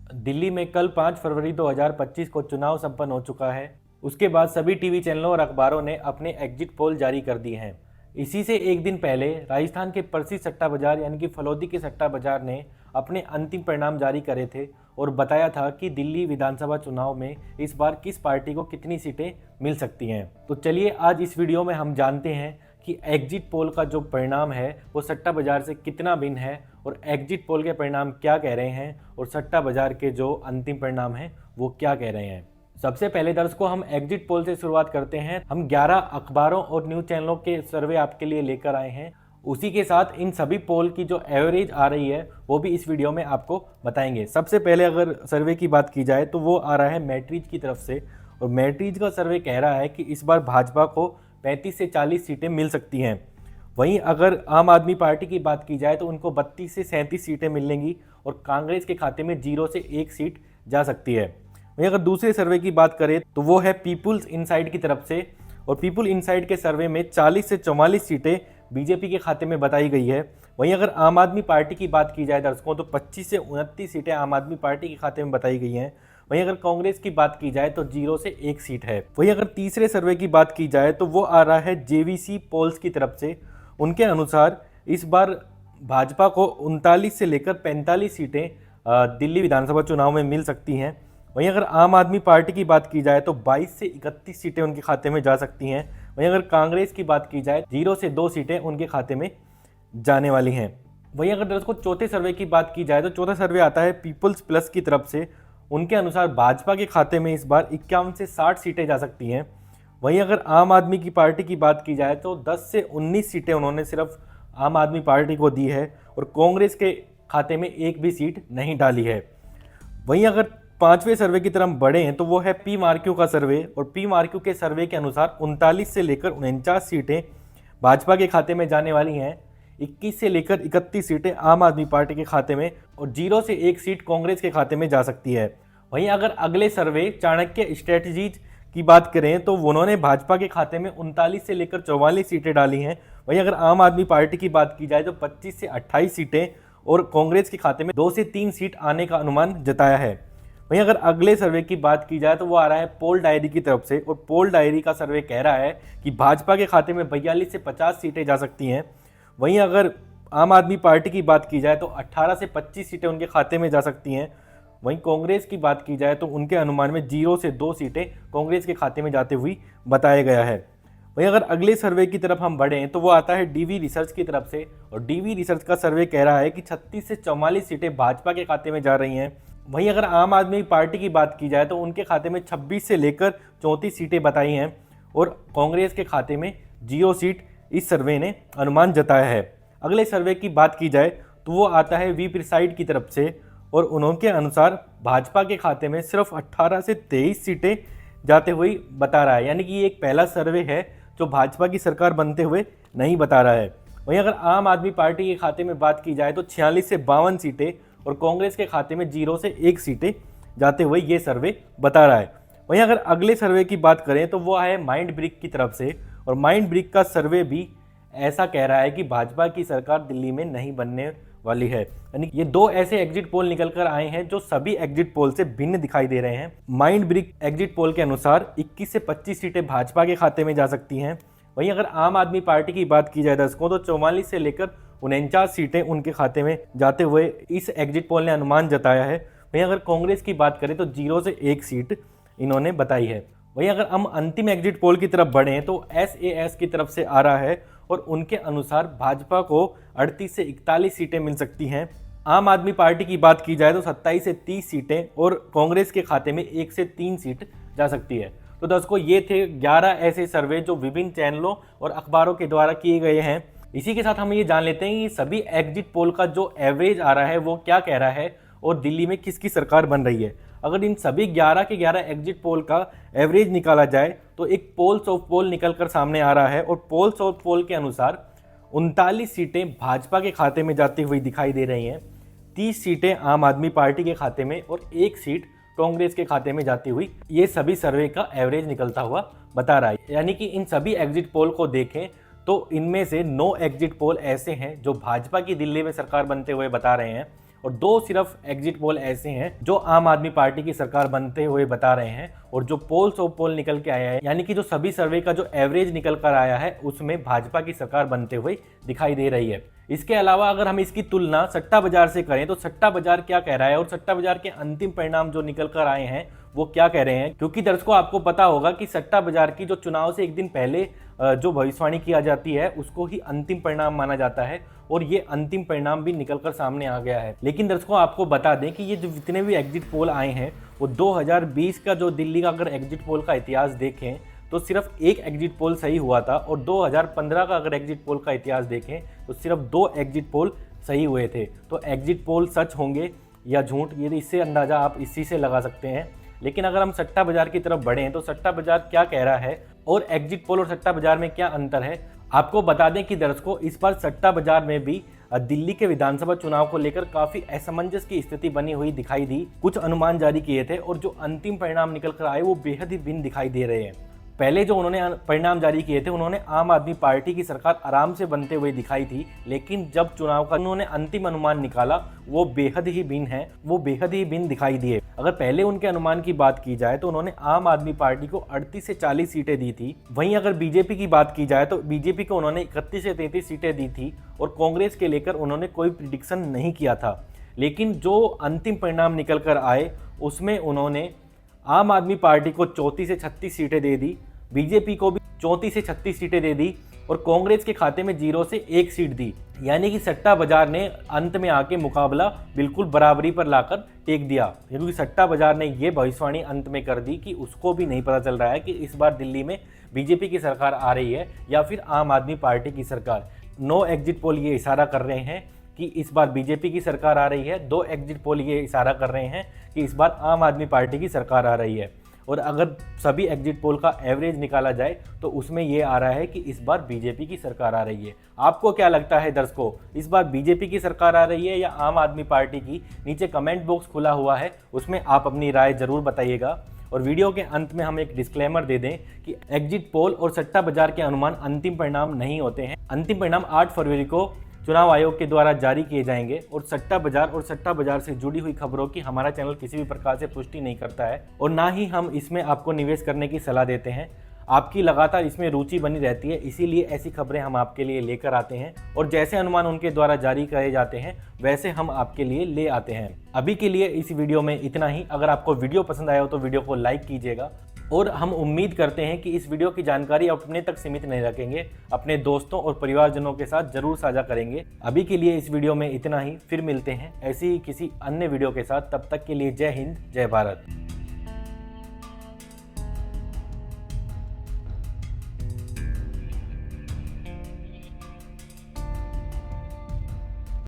दिल्ली में कल 5 फरवरी 2025 को चुनाव संपन्न हो चुका है। उसके बाद सभी टीवी चैनलों और अखबारों ने अपने एग्जिट पोल जारी कर दिए हैं। इसी से एक दिन पहले राजस्थान के प्रसिद्ध सट्टा बाजार यानी कि फलौदी के सट्टा बाजार ने अपने अंतिम परिणाम जारी करे थे और बताया था कि दिल्ली विधानसभा चुनाव में इस बार किस पार्टी को कितनी सीटें मिल सकती हैं। तो चलिए आज इस वीडियो में हम जानते हैं कि एग्जिट पोल का जो परिणाम है वो सट्टा बाजार से कितना भिन्न है और एग्जिट पोल के परिणाम क्या कह रहे हैं और सट्टा बाजार के जो अंतिम परिणाम हैं वो क्या कह रहे हैं। सबसे पहले दर्शकों हम एग्जिट पोल से शुरुआत करते हैं। हम 11 अखबारों और न्यूज़ चैनलों के सर्वे आपके लिए लेकर आए हैं। उसी के साथ इन सभी पोल की जो एवरेज आ रही है वो भी इस वीडियो में आपको बताएंगे। सबसे पहले अगर सर्वे की बात की जाए तो वो आ रहा है मैट्रिज की तरफ से और मैट्रिज का सर्वे कह रहा है कि इस बार भाजपा को 35 से 40 सीटें मिल सकती हैं। वहीं अगर आम आदमी पार्टी की बात की जाए तो उनको 32 से 37 सीटें मिलेंगी और कांग्रेस के खाते में 0 से 1 सीट जा सकती है। वहीं अगर दूसरे सर्वे की बात करें तो वो है पीपुल्स इनसाइड की तरफ से और पीपुल इनसाइड के सर्वे में 40 से 44 सीटें बीजेपी के खाते में बताई गई है। वहीं अगर आम आदमी पार्टी की बात की जाए दर्शकों तो 25 से 29 सीटें आम आदमी पार्टी के खाते में बताई गई हैं। वहीं अगर कांग्रेस की बात की जाए तो 0 से 1 सीट है। वहीं अगर तीसरे सर्वे की बात की जाए तो वो आ रहा है जेवीसी पोल्स की तरफ से। उनके अनुसार इस बार भाजपा को 39 से लेकर 45 सीटें दिल्ली विधानसभा चुनाव में मिल सकती हैं। वहीं अगर आम आदमी पार्टी की बात की जाए तो 22 से 31 सीटें उनके खाते में जा सकती हैं। वहीं अगर कांग्रेस की बात की जाए 0 से 2 सीटें उनके खाते में जाने वाली हैं। वहीं अगर दोस्तों चौथे सर्वे की बात की जाए तो चौथा सर्वे आता है पीपल्स प्लस की तरफ से। उनके अनुसार भाजपा के खाते में इस बार 51 से 60 सीटें जा सकती हैं। वहीं अगर आम आदमी की पार्टी की बात की जाए तो 10 से 19 सीटें उन्होंने सिर्फ आम आदमी पार्टी को दी है और कांग्रेस के खाते में एक भी सीट नहीं डाली है। वहीं अगर पांचवें सर्वे की तरफ बढ़े हैं तो वो है पी मार्क्यू का सर्वे और पी मार्क्यू के सर्वे के अनुसार 39 से लेकर 49 सीटें भाजपा के खाते में जाने वाली हैं। 21 से लेकर 31 सीटें आम आदमी पार्टी के खाते में और 0 से 1 सीट कांग्रेस के खाते में जा सकती है। वहीं अगर अगले सर्वे चाणक्य स्ट्रेटजीज की बात करें तो उन्होंने भाजपा के खाते में 39 से लेकर 44 सीटें डाली हैं। वहीं अगर आम आदमी पार्टी की बात की जाए तो 25 से 28 सीटें और कांग्रेस के खाते में 2 से 3 सीट आने का अनुमान जताया है। वहीं अगर अगले सर्वे की बात की जाए तो वो आ रहा है पोल डायरी की तरफ से और पोल डायरी का सर्वे कह रहा है कि भाजपा के खाते में 42 से 50 सीटें जा सकती हैं। वहीं अगर आम आदमी पार्टी की बात की जाए तो 18 से 25 सीटें उनके खाते में जा सकती हैं। वहीं कांग्रेस की बात की जाए तो उनके अनुमान में 0 से 2 सीटें कांग्रेस के खाते में जाते हुई बताया गया है। वहीं अगर अगले सर्वे की तरफ हम बढ़ें तो वो आता है डीवी रिसर्च की तरफ से और डीवी रिसर्च का सर्वे कह रहा है कि 36 से 44 सीटें भाजपा के खाते में जा रही हैं। वहीं अगर आम आदमी पार्टी की बात की जाए तो उनके खाते में 26 से लेकर 34 सीटें बताई हैं और कांग्रेस के खाते में 0 सीट इस सर्वे ने अनुमान जताया है। अगले सर्वे की बात की जाए तो वो आता है वी प्रिसाइड की तरफ से और उनके अनुसार भाजपा के खाते में सिर्फ 18 से 23 सीटें जाते हुए बता रहा है। यानी कि ये एक पहला सर्वे है जो भाजपा की सरकार बनते हुए नहीं बता रहा है। वहीं अगर आम आदमी पार्टी के खाते में बात की जाए तो 46 से 52 सीटें और कांग्रेस के खाते में 0 से 1 सीटें जाते हुए ये सर्वे बता रहा है। वहीं अगर अगले सर्वे की बात करें तो वो है माइंड ब्रिक की तरफ से और माइंड ब्रिक का सर्वे भी ऐसा कह रहा है कि भाजपा की सरकार दिल्ली में नहीं बनने वाली है। यानी ये दो ऐसे एग्जिट पोल निकल कर आए हैं जो सभी एग्जिट पोल से भिन्न दिखाई दे रहे हैं। माइंड ब्रिक एग्जिट पोल के अनुसार 21 से 25 सीटें भाजपा के खाते में जा सकती हैं। वहीं अगर आम आदमी पार्टी की बात की जाए दर्शकों तो 44 से लेकर 49 सीटें उनके खाते में जाते हुए इस एग्जिट पोल ने अनुमान जताया है। वहीं अगर कांग्रेस की बात करें तो 0 से 1 सीट इन्होंने बताई है। वहीं अगर हम अंतिम एग्जिट पोल की तरफ बढ़ें तो SAS की तरफ से आ रहा है और उनके अनुसार भाजपा को 38 से 41 सीटें मिल सकती हैं। आम आदमी पार्टी की बात की जाए तो 27 से 30 सीटें और कांग्रेस के खाते में 1 से 3 सीट जा सकती है। तो दर्शकों ये थे 11 ऐसे सर्वे जो विभिन्न चैनलों और अखबारों के द्वारा किए गए हैं। इसी के साथ हम ये जान लेते हैं कि सभी एग्जिट पोल का जो एवरेज आ रहा है वो क्या कह रहा है और दिल्ली में किसकी सरकार बन रही है। अगर इन सभी 11 के 11 एग्जिट पोल का एवरेज निकाला जाए तो एक पोल्स ऑफ पोल निकल कर सामने आ रहा है और पोल्स ऑफ पोल के अनुसार 39 सीटें भाजपा के खाते में जाती हुई दिखाई दे रही हैं, 30 सीटें आम आदमी पार्टी के खाते में और 1 सीट कांग्रेस के खाते में जाती हुई ये सभी सर्वे का एवरेज निकलता हुआ बता रहा है। यानी कि इन सभी एग्जिट पोल को देखें तो इनमें से 9 एग्जिट पोल ऐसे हैं जो भाजपा की दिल्ली में सरकार बनते हुए बता रहे हैं और 2 सिर्फ एग्जिट पोल ऐसे हैं जो आम आदमी पार्टी की सरकार बनते हुए बता रहे हैं, और जो पोल्स ऑफ पोल निकल के आया है, यानी कि जो सभी सर्वे का जो एवरेज निकल कर आया है, उसमें भाजपा की सरकार बनते हुए दिखाई दे रही है। इसके अलावा अगर हम इसकी तुलना सट्टा बाजार से करें तो सट्टा बाजार क्या कह रहा है और सट्टा बाजार के अंतिम परिणाम जो निकल कर आए हैं वो क्या कह रहे हैं, क्योंकि दर्शकों आपको पता होगा कि सट्टा बाजार की जो चुनाव से एक दिन पहले जो भविष्यवाणी किया जाती है उसको ही अंतिम परिणाम माना जाता है, और ये अंतिम परिणाम भी निकलकर सामने आ गया है। लेकिन दर्शकों आपको बता दें कि ये जो जितने भी एग्जिट पोल आए हैं वो 2020 का जो दिल्ली का अगर एग्जिट पोल का इतिहास देखें तो सिर्फ एक एग्जिट पोल सही हुआ था, और 2015 का अगर एग्जिट पोल का इतिहास देखें तो सिर्फ 2 एग्जिट पोल सही हुए थे। तो एग्जिट पोल सच होंगे या झूठ, ये इससे अंदाज़ा आप इसी से लगा सकते हैं। लेकिन अगर हम सट्टा बाजार की तरफ बढ़ें तो सट्टा बाजार क्या कह रहा है और एग्जिट पोल और सट्टा बाजार में क्या अंतर है, आपको बता दें कि दर्शकों इस बार सट्टा बाजार में भी दिल्ली के विधानसभा चुनाव को लेकर काफी असमंजस की स्थिति बनी हुई दिखाई दी। कुछ अनुमान जारी किए थे और जो अंतिम परिणाम निकल कर आए वो बेहद ही भिन्न दिखाई दे रहे हैं। पहले जो उन्होंने परिणाम जारी किए थे उन्होंने आम आदमी पार्टी की सरकार आराम से बनते हुए दिखाई थी, लेकिन जब चुनाव का उन्होंने अंतिम अनुमान निकाला वो बेहद ही भिन्न है, वो बेहद ही भिन्न दिखाई दिए। अगर पहले उनके अनुमान की बात की जाए तो उन्होंने आम आदमी पार्टी को 38 से 40 सीटें दी थी। वहीं अगर बीजेपी की बात की जाए तो बीजेपी को उन्होंने 31 से 33 सीटें दी थी, और कांग्रेस के लेकर उन्होंने कोई प्रिडिक्शन नहीं किया था। लेकिन जो अंतिम परिणाम निकल कर आए उसमें उन्होंने आम आदमी पार्टी को 34 से 36 सीटें दे दी, बीजेपी को भी 34 से 36 सीटें दे दी, और कांग्रेस के खाते में 0 से 1 सीट दी। यानी कि सट्टा बाजार ने अंत में आके मुकाबला बिल्कुल बराबरी पर लाकर टेक दिया, क्योंकि सट्टा बाजार ने ये भविष्यवाणी अंत में कर दी कि उसको भी नहीं पता चल रहा है कि इस बार दिल्ली में बीजेपी की सरकार आ रही है या फिर आम आदमी पार्टी की सरकार। 9 एग्जिट पोल ये इशारा कर रहे हैं कि इस बार बीजेपी की सरकार आ रही है, 2 एग्जिट पोल ये इशारा कर रहे हैं कि इस बार आम आदमी पार्टी की सरकार आ रही है, और अगर सभी एग्जिट पोल का एवरेज निकाला जाए तो उसमें ये आ रहा है कि इस बार बीजेपी की सरकार आ रही है। आपको क्या लगता है दर्शकों, इस बार बीजेपी की सरकार आ रही है या आम आदमी पार्टी की? नीचे कमेंट बॉक्स खुला हुआ है, उसमें आप अपनी राय जरूर बताइएगा। और वीडियो के अंत में हम एक डिस्क्लेमर दे दें कि एग्जिट पोल और सट्टा बाजार के अनुमान अंतिम परिणाम नहीं होते हैं। अंतिम परिणाम 8 फरवरी को चुनाव आयोग के द्वारा जारी किए जाएंगे, और सट्टा बाजार से जुड़ी हुई खबरों की हमारा चैनल किसी भी प्रकार से पुष्टि नहीं करता है, और ना ही हम इसमें आपको निवेश करने की सलाह देते हैं। आपकी लगातार इसमें रुचि बनी रहती है, इसीलिए ऐसी खबरें हम आपके लिए लेकर आते हैं, और जैसे अनुमान उनके द्वारा जारी करे जाते हैं वैसे हम आपके लिए ले आते हैं। अभी के लिए इस वीडियो में इतना ही। अगर आपको वीडियो पसंद आया हो तो वीडियो को लाइक कीजिएगा, और हम उम्मीद करते हैं कि इस वीडियो की जानकारी अपने तक सीमित नहीं रखेंगे, अपने दोस्तों और परिवारजनों के साथ जरूर साझा करेंगे। अभी के लिए इस वीडियो में इतना ही, फिर मिलते हैं ऐसी ही किसी अन्य वीडियो के साथ। तब तक के लिए जय हिंद, जय भारत।